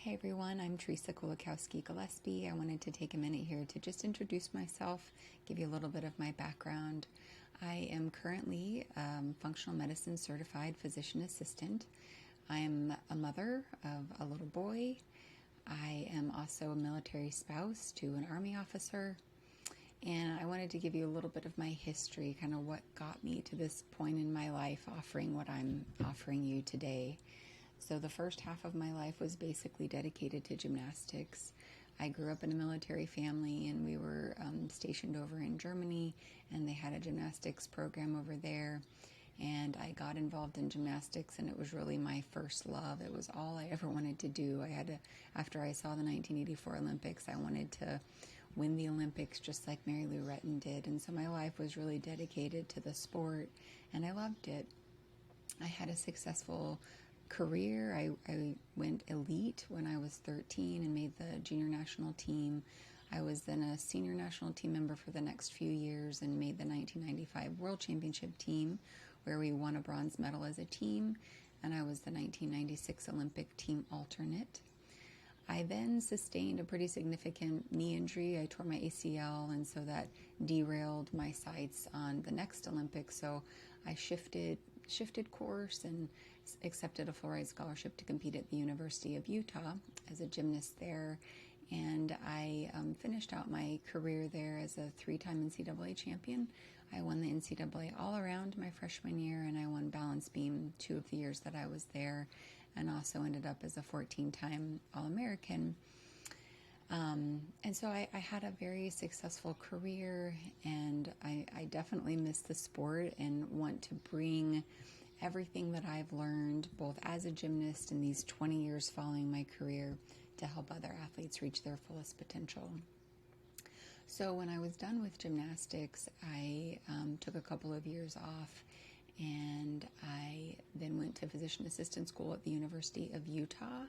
Hey everyone, I'm Theresa Kulikowski-Gillespie. I wanted to take a minute here to just introduce myself, give you a little bit of my background. I am currently functional medicine certified physician assistant. I am a mother of a little boy. I am also a military spouse to an Army officer. And I wanted to give you a little bit of my history, kind of what got me to this point in my life offering what I'm offering you today. So the first half of my life was basically dedicated to gymnastics. I grew up in a military family, and we were stationed over in Germany, and they had a gymnastics program over there. And I got involved in gymnastics, and it was really my first love. It was all I ever wanted to do. After I saw the 1984 Olympics, I wanted to win the Olympics just like Mary Lou Retton did. And so my life was really dedicated to the sport, and I loved it. I had a successful career. I went elite when I was 13 and made the junior national team. I was then a senior national team member for the next few years and made the 1995 World Championship team, where we won a bronze medal as a team, and I was the 1996 Olympic team alternate. I then sustained a pretty significant knee injury. I tore my ACL, and so that derailed my sights on the next Olympics. So I shifted course and accepted a full ride scholarship to compete at the University of Utah as a gymnast there. And I finished out my career there as a 3-time NCAA champion. I won the NCAA all-around my freshman year, and I won balance beam 2 of the years that I was there, and also ended up as a 14-time All-American. And so I had a very successful career, and I definitely miss the sport and want to bring everything that I've learned, both as a gymnast and these 20 years following my career, to help other athletes reach their fullest potential. So when I was done with gymnastics, I took a couple of years off, and I then went to physician assistant school at the University of Utah.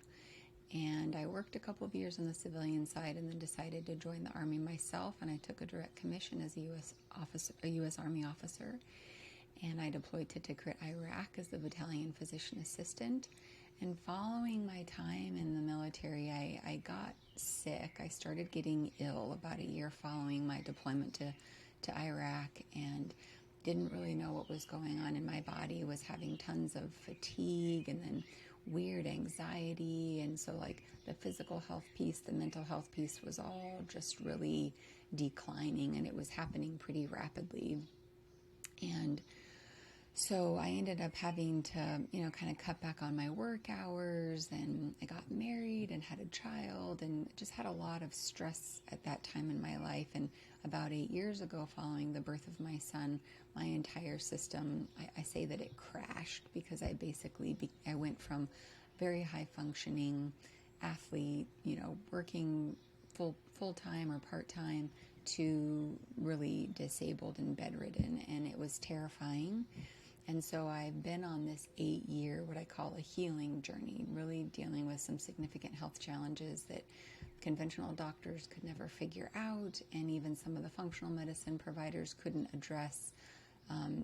And I worked a couple of years on the civilian side, and then decided to join the Army myself, and I took a direct commission as a U.S. Army officer. And I deployed to Tikrit, Iraq as the battalion physician assistant. And following my time in the military, I got sick. I started getting ill about a year following my deployment to Iraq, and didn't really know what was going on in my body. Was having tons of fatigue and then weird anxiety. And so like the physical health piece, the mental health piece was all just really declining, and it was happening pretty rapidly. And so I ended up having to, kind of cut back on my work hours, and I got married and had a child, and just had a lot of stress at that time in my life. And about 8 years ago, following the birth of my son, my entire system, I say that it crashed, because I went from very high functioning athlete, working full-time or part-time, to really disabled and bedridden, and it was terrifying. And so I've been on this 8-year, what I call a healing journey, really dealing with some significant health challenges that conventional doctors could never figure out, and even some of the functional medicine providers couldn't address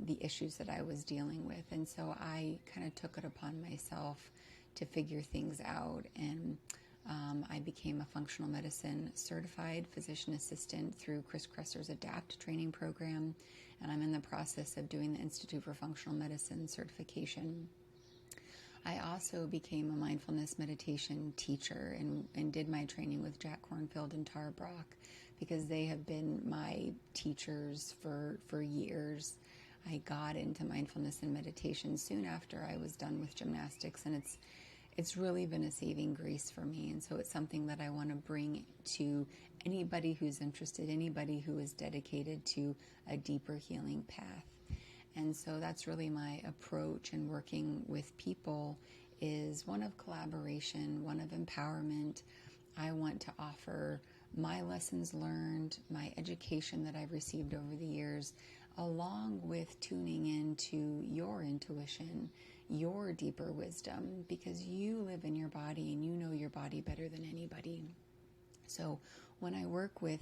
the issues that I was dealing with. And so I kind of took it upon myself to figure things out, and I became a functional medicine certified physician assistant through Chris Kresser's ADAPT training program, and I'm in the process of doing the Institute for Functional Medicine certification. I also became a mindfulness meditation teacher, and did my training with Jack Kornfield and Tara Brach, because they have been my teachers for years. I got into mindfulness and meditation soon after I was done with gymnastics, and it's really been a saving grace for me. And so it's something that I want to bring to anybody who's interested, anybody who is dedicated to a deeper healing path. And so that's really my approach in working with people, is one of collaboration, one of empowerment. I want to offer my lessons learned, my education that I've received over the years, along with tuning into your intuition, your deeper wisdom, because you live in your body and you know your body better than anybody. So when I work with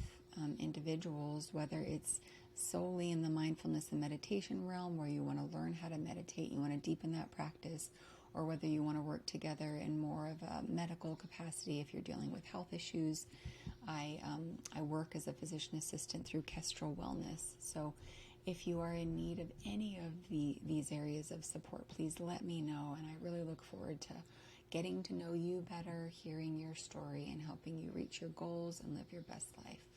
individuals, whether it's solely in the mindfulness and meditation realm, where you want to learn how to meditate, you want to deepen that practice, or whether you want to work together in more of a medical capacity if you're dealing with health issues. I work as a physician assistant through Kestrel Wellness. So if you are in need of any of these areas of support, please let me know. And I really look forward to getting to know you better, hearing your story, and helping you reach your goals and live your best life.